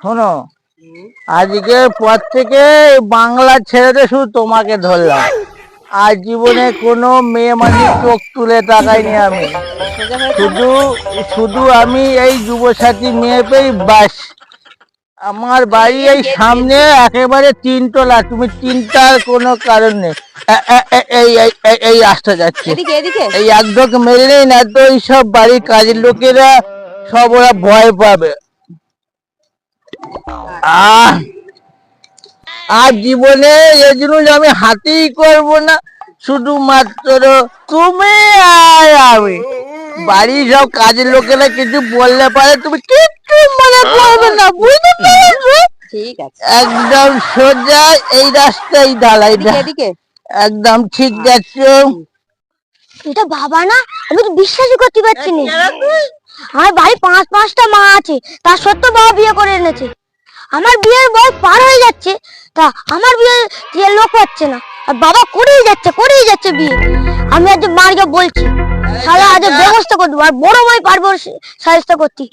শোনো, আজকে পর থেকে বাংলা ছেড়ে শুধু তোমাকে ধরলাম। আর জীবনে কোনো মেয়ে মানুষ চোখ তুলে তাকাইনি আমি। শুধু শুধু আমি এই যুবসাথী মেয়ে পেয়ে বাস। আমার বাড়ি এই সামনে একেবারে 3 তলা, তুমি চিন্তার কোনো কারণ নেই। এই রাস্তা যাচ্ছে, এই একদম মেরে না তো এইসব বাড়ির কাজের লোকেরা সব ওরা ভয় পাবে। আর জীবনে এই জিনিস আমি হাতেই করব না, শুধুমাত্র তুমি আর আমি। বাড়ির সব কাজের লোকেরা কিছু বললে পারে, তুমি কিচ্ছু মনে করবে না, বুঝতে পেরেছো? ঠিক আছে, একদম সোজা এই রাস্তায় ঢালাইটা একদম ঠিক যাচ্ছে। এটা বাবা না, আমি তো বিশ্বাসই করতে পারছি না। আমার বাড়ি 5-5টা মা আছে, তার সত্ত্বেও বাবা বিয়ে করে এনেছে। আমার বিয়ের বয়স পার হয়ে যাচ্ছে, তা আমার বিয়ে লোক হচ্ছে না, আর বাবা করেই যাচ্ছে বিয়ে। আমি আজ মাকে বলছি, শালা আজ ব্যবস্থা করে দেবো, আর বড় ভাই পারবো সাহায্য করতে।